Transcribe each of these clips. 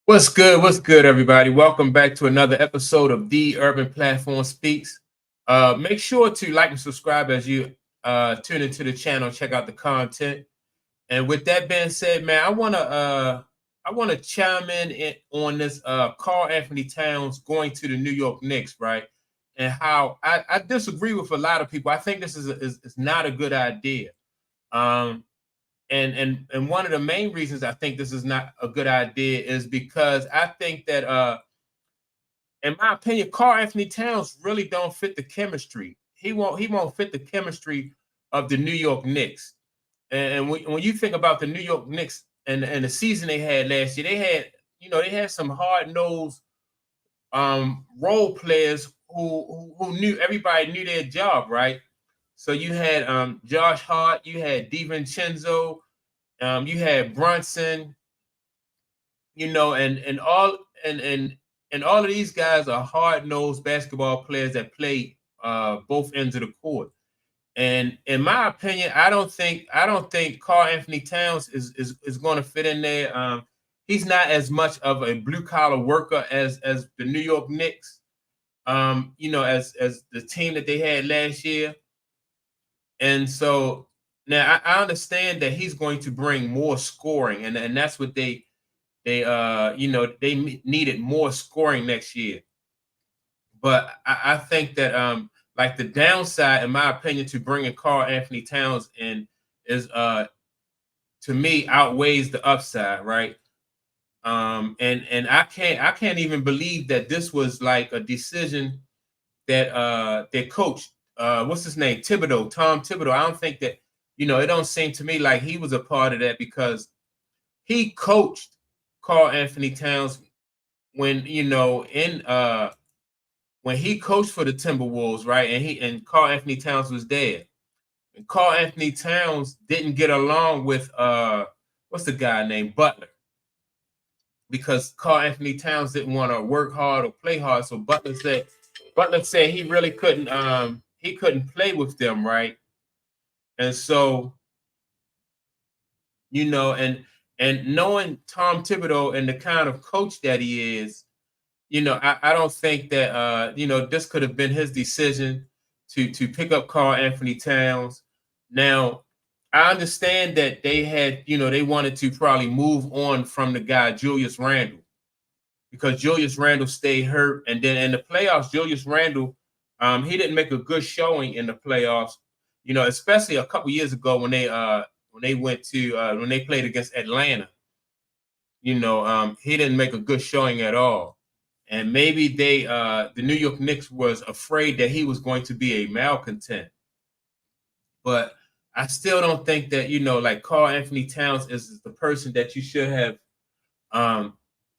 What's good? What's good, everybody? Welcome back to another episode of The Urban Platform Speaks. Make sure to like and subscribe as you tune into the channel, check out the content. And with that being said, man, I wanna chime on this Carl Anthony Towns going to the New York Knicks, right? And how I disagree with a lot of people. I think this is not a good idea. Um, and one of the main reasons I think this is not a good idea is because I think that in my opinion, Carl Anthony Towns really don't fit the chemistry. He won't fit the chemistry of the New York Knicks. And when you think about the New York Knicks and the season they had last year, they had some hard nosed role players who knew everybody knew their job, right? So you had Josh Hart, you had DiVincenzo, you had Brunson, and all of these guys are hard nosed basketball players that play both ends of the court. And in my opinion, I don't think Carl Anthony Towns is going to fit in there. He's not as much of a blue collar worker as the New York Knicks. As the team that they had last year. And so now I understand that he's going to bring more scoring, and that's what they needed more scoring next year. But I think that like the downside, in my opinion, to bringing Carl Anthony Towns in is to me outweighs the upside, right? And I can't even believe that this was like a decision that their coach, what's his name, Tom Thibodeau. I don't think that, it don't seem to me like he was a part of that, because he coached Carl Anthony Towns when in when he coached for the Timberwolves, right? And Carl Anthony Towns was there. And Carl Anthony Towns didn't get along with what's the guy named Butler, because Carl Anthony Towns didn't want to work hard or play hard. So Butler said he couldn't play with them, right? And so, you know, and knowing Tom Thibodeau and the kind of coach that he is, I don't think that this could have been his decision to pick up Carl Anthony Towns. Now, I understand that they wanted to probably move on from the guy Julius Randle, because Julius Randle stayed hurt, and then in the playoffs, Julius Randle, he didn't make a good showing in the playoffs. Especially a couple years ago when they played against Atlanta. He didn't make a good showing at all. And maybe the New York Knicks was afraid that he was going to be a malcontent. But I still don't think that, like Carl Anthony Towns is the person that you should have um,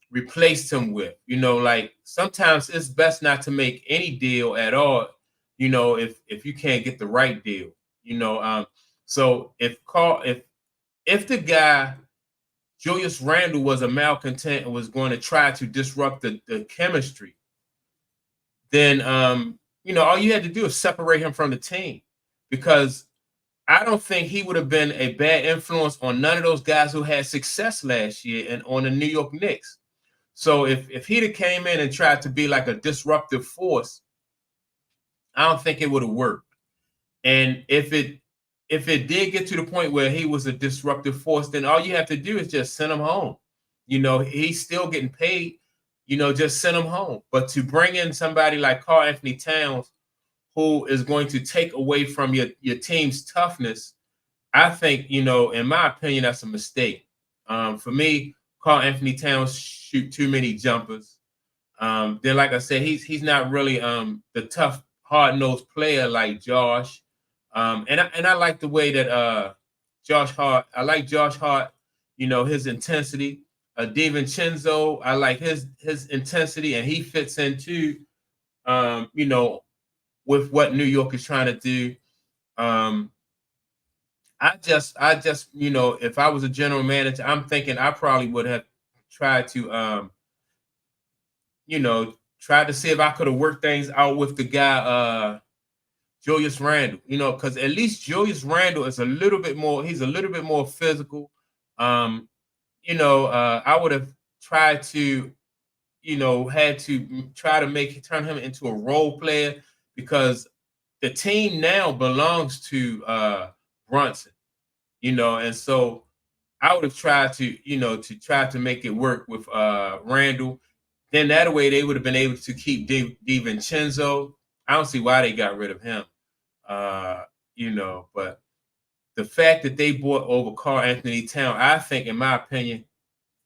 replaced him with. Like sometimes it's best not to make any deal at all, if you can't get the right deal. So if the guy Julius Randle was a malcontent and was going to try to disrupt the chemistry, then all you had to do is separate him from the team, because I don't think he would have been a bad influence on none of those guys who had success last year and on the New York Knicks. So if he'd have came in and tried to be like a disruptive force, I don't think it would have worked. And if it did get to the point where he was a disruptive force, then all you have to do is just send him home. He's still getting paid. Just send him home. But to bring in somebody like Carl Anthony Towns, who is going to take away from your team's toughness, I think, in my opinion, that's a mistake. For me, Carl Anthony Towns shoot too many jumpers. Then, like I said, he's not really the tough, hard nosed player like Josh. And I like the way that Josh Hart. I like Josh Hart. His intensity. DiVincenzo, I like his intensity, and he fits into with what New York is trying to do. Um, I just, if I was a general manager, I'm thinking I probably would have tried to, try to see if I could have worked things out with the guy, Julius Randle, because at least Julius Randle is he's a little bit more physical. I would have tried to, had to try to turn him into a role player because the team now belongs to Brunson, and so I would have tried to, to try to make it work with Randall. Then that way they would have been able to keep DiVincenzo. I don't see why they got rid of him. But the fact that they bought over Karl Anthony Town, I think, in my opinion,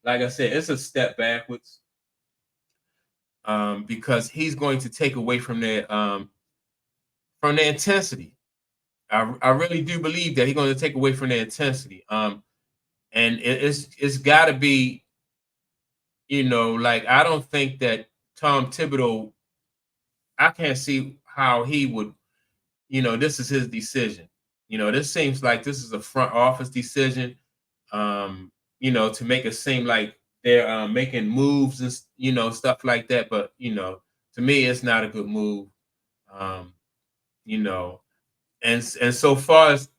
like I said, it's a step backwards. Because he's going to take away from their intensity. I really do believe that he's going to take away from their intensity. And it's got to be, like I don't think that Tom Thibodeau. I can't see how he would. This is his decision. This seems like this is a front office decision. To make it seem like they're making moves and stuff like that. But to me, it's not a good move. And so far as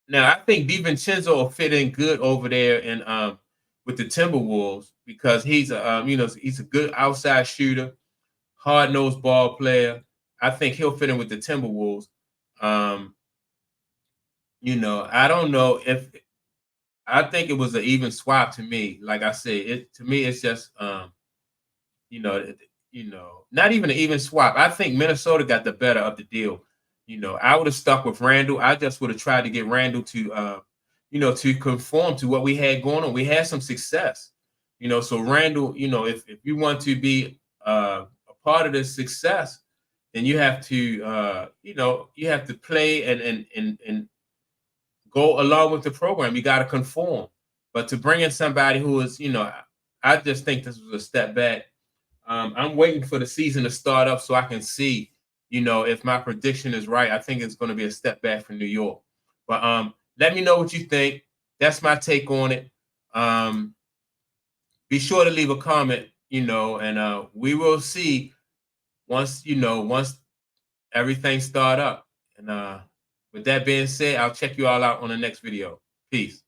now, I think DiVincenzo will fit in good over there and with the Timberwolves because he's he's a good outside shooter, hard nosed ball player. I think he'll fit in with the Timberwolves. I don't know if I think it was an even swap to me. Like I said, to me it's just not even an even swap. I think Minnesota got the better of the deal. I would have stuck with Randall. I just would have tried to get Randall to to conform to what we had going on. We had some success. So Randall, if you want to be a part of this success, then you have to you have to play and go along with the program. You got to conform. But to bring in somebody who is, I just think this was a step back. I'm waiting for the season to start up so I can see, if my prediction is right. I think it's going to be a step back for New York. But let me know what you think. That's my take on it. Be sure to leave a comment, and we will see once everything start up. And with that being said, I'll check you all out on the next video. Peace.